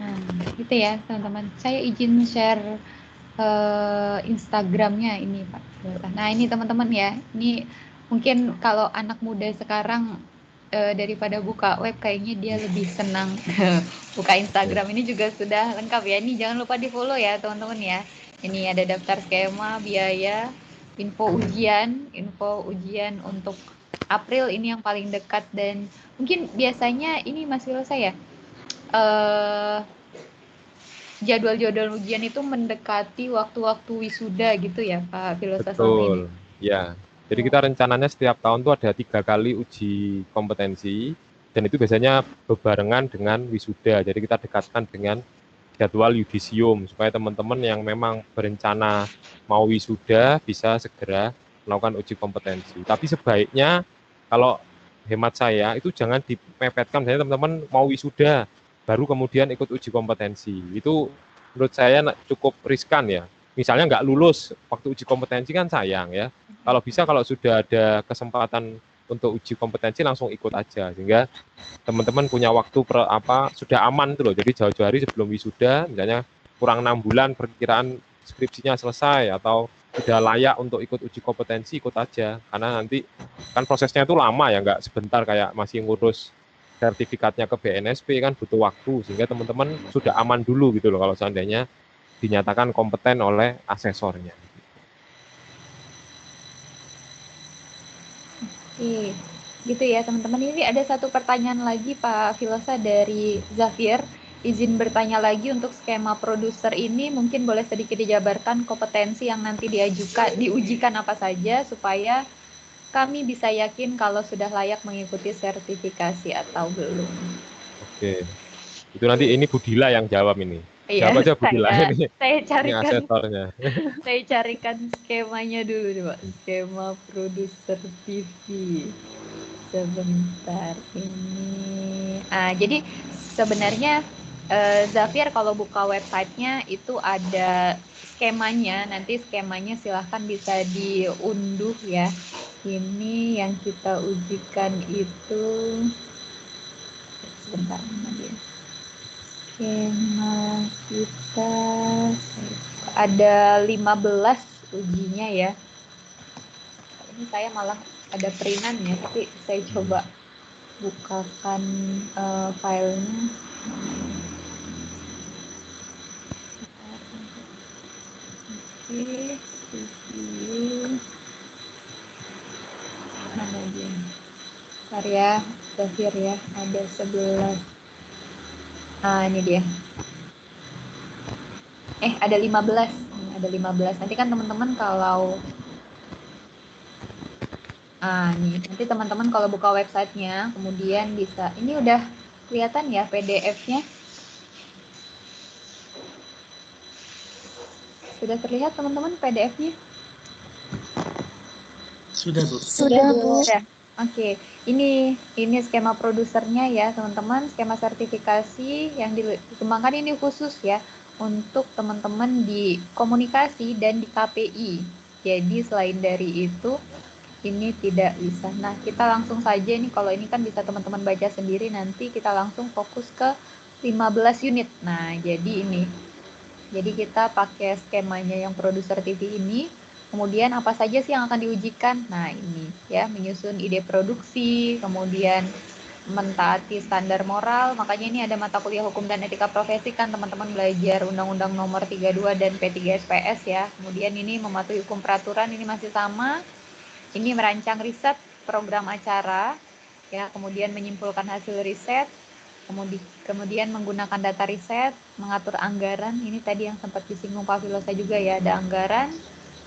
Nah, gitu ya teman-teman. Saya izin share Instagramnya ini Pak. Nah ini teman-teman ya, ini mungkin kalau anak muda sekarang daripada buka web kayaknya dia lebih senang buka Instagram. Ini juga sudah lengkap ya. Ini jangan lupa di follow ya teman-teman ya. Ini ada daftar skema, biaya, info ujian untuk April ini yang paling dekat, dan mungkin biasanya ini Mas Wilosa ya, jadwal-jadwal ujian itu mendekati waktu-waktu wisuda gitu ya Pak Filosa selama ini. Betul, ya. Jadi kita rencananya setiap tahun tuh ada 3 kali uji kompetensi, dan itu biasanya bebarengan dengan wisuda. Jadi kita dekatkan dengan jadwal yudisium, supaya teman-teman yang memang berencana mau wisuda bisa segera melakukan uji kompetensi. Tapi sebaiknya kalau hemat saya itu jangan dipepetkan, misalnya teman-teman mau wisuda, baru kemudian ikut uji kompetensi. Itu menurut saya cukup riskan ya. Misalnya nggak lulus waktu uji kompetensi kan sayang ya. Kalau bisa, kalau sudah ada kesempatan untuk uji kompetensi langsung ikut aja, sehingga teman-teman punya waktu sudah aman tuh loh. Jadi jauh-jauh hari sebelum wisuda, misalnya kurang 6 bulan perkiraan skripsinya selesai atau sudah layak untuk ikut uji kompetensi, ikut aja. Karena nanti kan prosesnya itu lama ya, nggak sebentar kayak masih ngurus sertifikatnya ke BNSP, kan butuh waktu, sehingga teman-teman sudah aman dulu gitu loh kalau seandainya dinyatakan kompeten oleh asesornya. Oke, gitu ya teman-teman. Ini ada satu pertanyaan lagi Pak Filosa dari Zafir. Izin bertanya lagi, untuk skema produser ini mungkin boleh sedikit dijabarkan kompetensi yang nanti diujikan apa saja supaya kami bisa yakin kalau sudah layak mengikuti sertifikasi atau belum. Oke, itu nanti ini Budila yang jawab ini. Iya, jawab aja Budila ini. Saya Ini asesornya. Saya carikan skemanya dulu nih Pak. Skema produser TV. Sebentar ini. Jadi sebenarnya Zafir kalau buka websitenya itu ada skemanya. Nanti skemanya silahkan bisa diunduh ya. Ini yang kita ujikan itu. Sebentar dia. Skema kita ada 15 ujinya ya. Ini saya malah ada perinan ya, tapi saya coba bukakan filenya. Oke, review. Mana dia? Bentar ya, Zafir ya, ada 11. Ini dia. Ada 15. Ada 15. Nanti kan teman-teman kalau nanti teman-teman kalau buka websitenya, kemudian bisa, ini udah kelihatan ya PDF-nya. Sudah terlihat teman-teman PDF-nya? Sudah, Bu. Sudah, Bu. Sudah. Oke, ini skema produsernya ya teman-teman. Skema sertifikasi yang dikembangkan ini khusus ya untuk teman-teman di komunikasi dan di KPI. Jadi selain dari itu ini tidak bisa. Nah, kita langsung saja nih, kalau ini kan bisa teman-teman baca sendiri, nanti kita langsung fokus ke 15 unit. Nah, jadi ini. Jadi kita pakai skemanya yang produser TV ini. Kemudian apa saja sih yang akan diujikan? Nah, ini ya, menyusun ide produksi, kemudian mentaati standar moral. Makanya ini ada mata kuliah hukum dan etika profesi kan teman-teman belajar Undang-Undang Nomor 32 dan P3SPS ya. Kemudian ini mematuhi hukum peraturan, ini masih sama. Ini merancang riset, program acara, ya, kemudian menyimpulkan hasil riset, kemudian menggunakan data riset, mengatur anggaran, ini tadi yang sempat disinggung Pak Filosa juga ya, ada anggaran,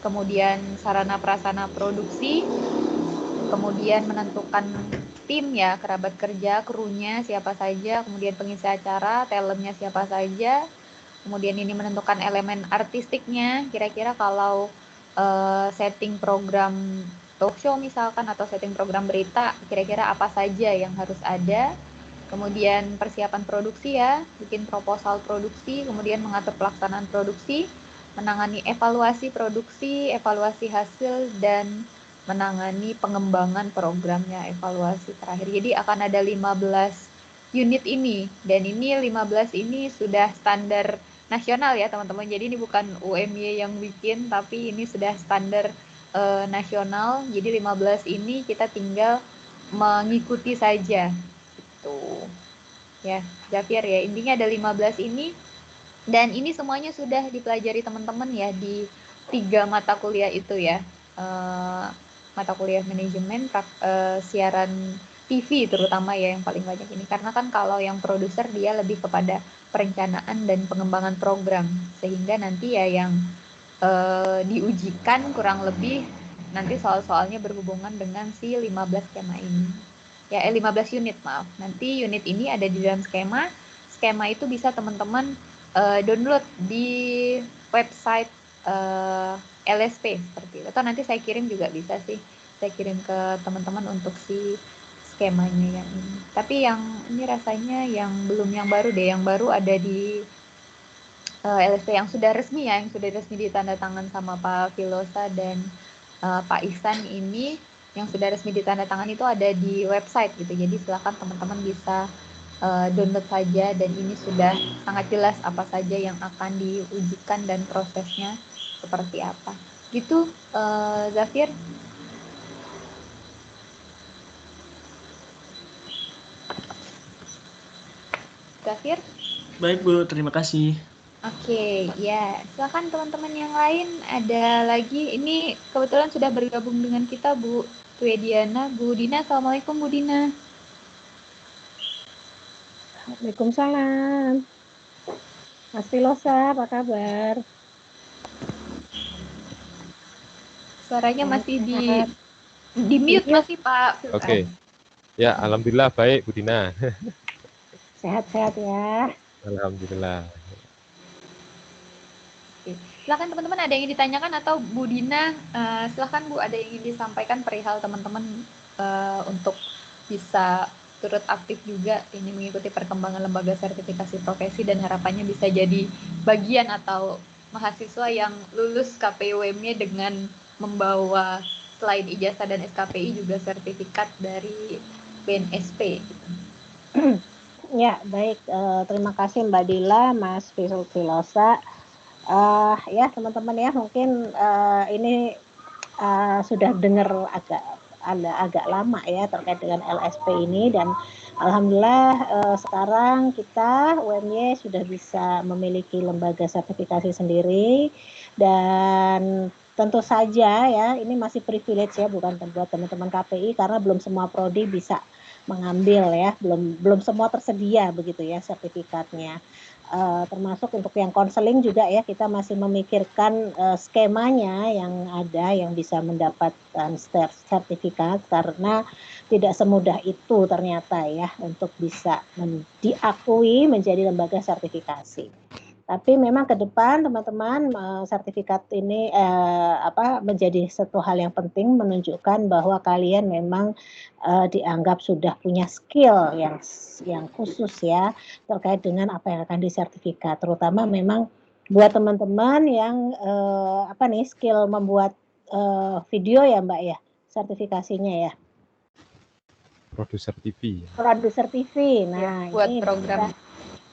kemudian sarana prasarana produksi, kemudian menentukan tim ya, kerabat kerja, krunya siapa saja, kemudian pengisi acara, talentnya siapa saja, kemudian ini menentukan elemen artistiknya, kira-kira kalau setting program talk show misalkan atau setting program berita, kira-kira apa saja yang harus ada. Kemudian persiapan produksi ya, bikin proposal produksi, kemudian mengatur pelaksanaan produksi, menangani evaluasi produksi, evaluasi hasil, dan menangani pengembangan programnya, evaluasi terakhir. Jadi akan ada 15 unit ini, dan ini 15 ini sudah standar nasional ya teman-teman. Jadi ini bukan UMY yang bikin, tapi ini sudah standar nasional. Jadi 15 ini kita tinggal mengikuti saja gitu ya, Zafir ya. Intinya ada 15 ini, dan ini semuanya sudah dipelajari teman-teman ya di 3 mata kuliah itu ya, mata kuliah manajemen, siaran TV terutama ya yang paling banyak ini, karena kan kalau yang produser dia lebih kepada perencanaan dan pengembangan program, sehingga nanti ya yang diujikan kurang lebih nanti soal-soalnya berhubungan dengan si 15 skema ini. Ya, 15 unit, maaf. Nanti unit ini ada di dalam skema. Skema itu bisa teman-teman download di website LSP seperti itu. Atau nanti saya kirim juga bisa sih. Saya kirim ke teman-teman untuk si skemanya yang ini. Tapi yang ini rasanya yang belum yang baru deh. Yang baru ada di LSP yang sudah resmi ya, yang sudah resmi ditandatangan sama Pak Filosa dan Pak Ihsan ini, yang sudah resmi ditandatangan itu ada di website gitu. Jadi silakan teman-teman bisa download saja, dan ini sudah sangat jelas apa saja yang akan diujikan dan prosesnya seperti apa. Gitu, Zafir. Zafir? Baik, Bu. Terima kasih. Oke, ya, silakan teman-teman yang lain. Ada lagi, ini kebetulan sudah bergabung dengan kita Bu Twediana, Bu Dina. Assalamualaikum Bu Dina. Waalaikumsalam. Mas Filosa, apa kabar? Suaranya masih di mute masih Pak. Oke. Ya, alhamdulillah baik Bu Dina. Sehat-sehat ya. Alhamdulillah. Silakan teman-teman, ada yang ditanyakan atau Bu Dina, silakan Bu, ada yang ingin disampaikan perihal teman-teman untuk bisa turut aktif juga ini mengikuti perkembangan lembaga sertifikasi profesi, dan harapannya bisa jadi bagian atau mahasiswa yang lulus KPUM-nya dengan membawa selain ijazah dan SKPI juga sertifikat dari BNSP. Ya, baik. Terima kasih Mbak Dila, Mas Filosa. Ya teman-teman ya, mungkin ini sudah dengar agak lama ya terkait dengan LSP ini, dan alhamdulillah sekarang kita UMY sudah bisa memiliki lembaga sertifikasi sendiri, dan tentu saja ya ini masih privilege ya, bukan buat teman-teman KPI, karena belum semua prodi bisa mengambil ya, belum semua tersedia begitu ya sertifikatnya. Termasuk untuk yang konseling juga ya, kita masih memikirkan skemanya yang ada yang bisa mendapatkan sertifikat, karena tidak semudah itu ternyata ya untuk bisa diakui menjadi lembaga sertifikasi. Tapi memang ke depan teman-teman sertifikat ini menjadi satu hal yang penting, menunjukkan bahwa kalian memang dianggap sudah punya skill yang khusus ya terkait dengan apa yang akan disertifikat. Terutama memang buat teman-teman yang skill membuat video ya Mbak ya, sertifikasinya ya. Produser TV. Produser TV. Nah, buat ini program.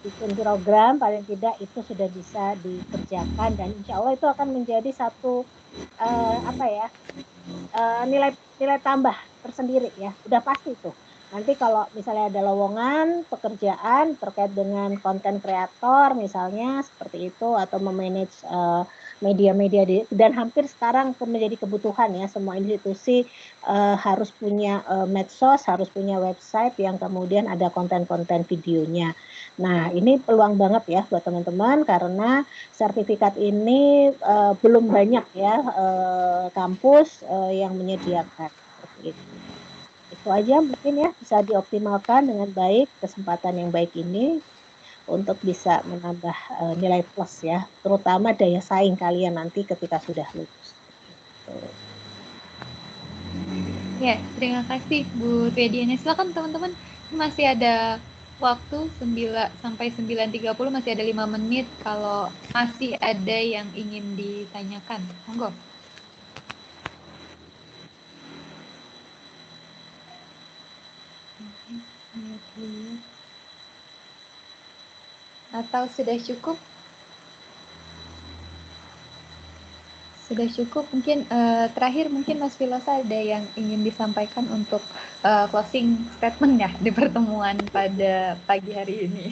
bikin program paling tidak itu sudah bisa dikerjakan dan insya Allah itu akan menjadi satu nilai tambah tersendiri ya, udah pasti tuh. Nanti kalau misalnya ada lowongan pekerjaan terkait dengan konten kreator misalnya seperti itu atau memanage media-media dan hampir sekarang menjadi kebutuhan ya, semua institusi harus punya medsos, harus punya website yang kemudian ada konten-konten videonya. Nah, ini peluang banget ya buat teman-teman karena sertifikat ini belum banyak ya kampus yang menyediakan seperti itu. Itu aja mungkin ya, bisa dioptimalkan dengan baik kesempatan yang baik ini untuk bisa menambah nilai plus ya, terutama daya saing kalian nanti ketika sudah lulus. Ya, terima kasih Bu Twediana. Silakan teman-teman, masih ada waktu 9 sampai 9.30, masih ada 5 menit kalau masih ada yang ingin ditanyakan. Monggo. Atau sudah cukup? Sudah cukup. Mungkin terakhir mungkin Mas Filosa ada yang ingin disampaikan untuk closing statement ya di pertemuan pada pagi hari ini.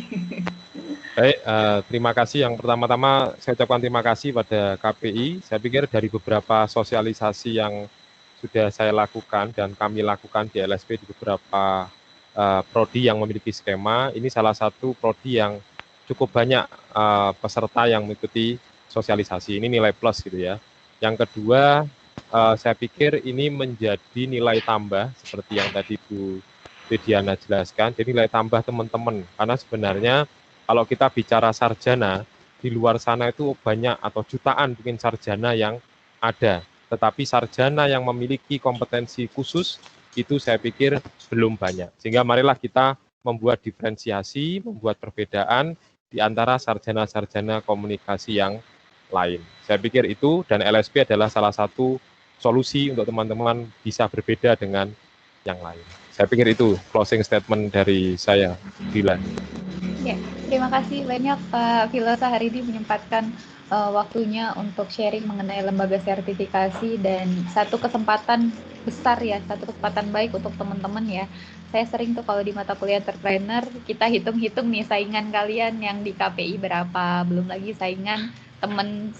Baik, terima kasih. Yang pertama-tama saya ucapkan terima kasih pada KPI. Saya pikir dari beberapa sosialisasi yang sudah saya lakukan dan kami lakukan di LSP di beberapa prodi yang memiliki skema, ini salah satu prodi yang cukup banyak peserta yang mengikuti sosialisasi. Ini nilai plus gitu ya. Yang kedua, saya pikir ini menjadi nilai tambah seperti yang tadi Bu Twediana jelaskan. Jadi nilai tambah teman-teman, karena sebenarnya kalau kita bicara sarjana, di luar sana itu banyak atau jutaan mungkin sarjana yang ada. Tetapi sarjana yang memiliki kompetensi khusus, itu saya pikir belum banyak. Sehingga marilah kita membuat diferensiasi, membuat perbedaan di antara sarjana-sarjana komunikasi yang lain. Saya pikir itu, dan LSP adalah salah satu solusi untuk teman-teman bisa berbeda dengan yang lain. Saya pikir itu closing statement dari saya, Dilan. Ya, terima kasih banyak Pak Filosa hari ini menyempatkan waktunya untuk sharing mengenai lembaga sertifikasi dan satu kesempatan besar ya, satu kesempatan baik untuk teman-teman ya. Saya sering tuh kalau di mata kuliah entrepreneur kita hitung-hitung nih saingan kalian yang di KPI berapa, belum lagi saingan teman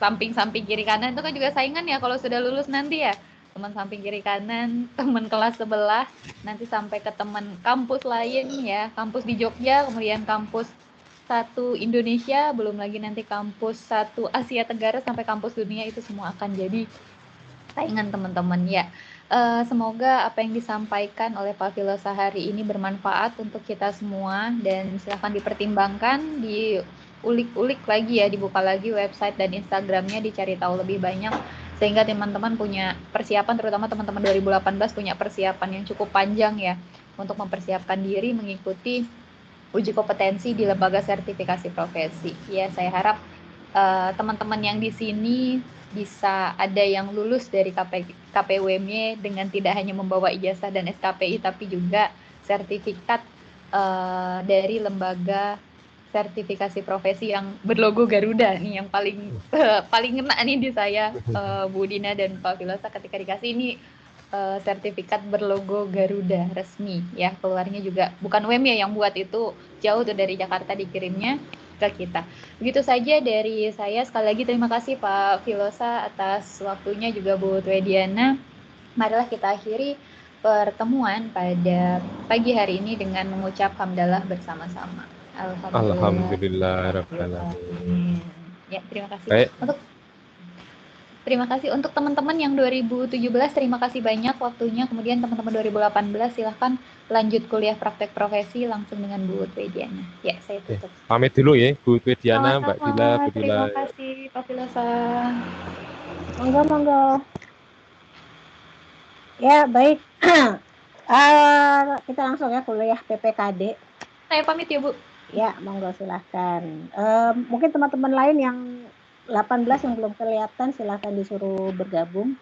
samping-samping kiri kanan itu kan juga saingan ya kalau sudah lulus nanti ya. Teman samping kiri kanan, teman kelas sebelah, nanti sampai ke teman kampus lain ya, kampus di Jogja, kemudian kampus satu Indonesia, belum lagi nanti kampus satu Asia Tenggara sampai kampus dunia, itu semua akan jadi saingan teman-teman ya. Semoga apa yang disampaikan oleh Pak Filosa hari ini bermanfaat untuk kita semua dan silahkan dipertimbangkan, diulik-ulik lagi ya, dibuka lagi website dan Instagramnya, dicari tahu lebih banyak sehingga teman-teman punya persiapan, terutama teman-teman 2018 punya persiapan yang cukup panjang ya untuk mempersiapkan diri mengikuti uji kompetensi di lembaga sertifikasi profesi. Ya, saya harap teman-teman yang di sini bisa ada yang lulus dari KPWMY dengan tidak hanya membawa ijazah dan SKPI tapi juga sertifikat dari lembaga sertifikasi profesi yang berlogo Garuda nih, yang paling kena nih di saya, Bu Dina dan Pak Filosa, ketika dikasih ini sertifikat berlogo Garuda resmi ya, keluarnya juga bukan WMY yang buat, itu jauh tuh dari Jakarta dikirimnya ke kita. Begitu saja dari saya. Sekali lagi terima kasih Pak Filosa atas waktunya, juga Bu Twediana. Marilah kita akhiri pertemuan pada pagi hari ini dengan mengucap hamdalah bersama-sama. Alhamdulillah. Alhamdulillah rabbil alamin. Ya, terima kasih. Baik. Untuk Terima kasih untuk teman-teman yang 2017, terima kasih banyak waktunya. Kemudian teman-teman 2018 silahkan lanjut kuliah praktek profesi langsung dengan Bu Twediana. Ya, saya Oke, tutup. pamit dulu ya Bu Twediana, Mbak Dila, Sama-sama, Bu Dila. terima kasih Pak Filosa. Monggo. Ya, baik. Kita langsung ya kuliah PPKD. Saya pamit ya, Bu. Ya, monggo silahkan. Mungkin teman-teman lain yang 18 yang belum kelihatan silahkan disuruh bergabung.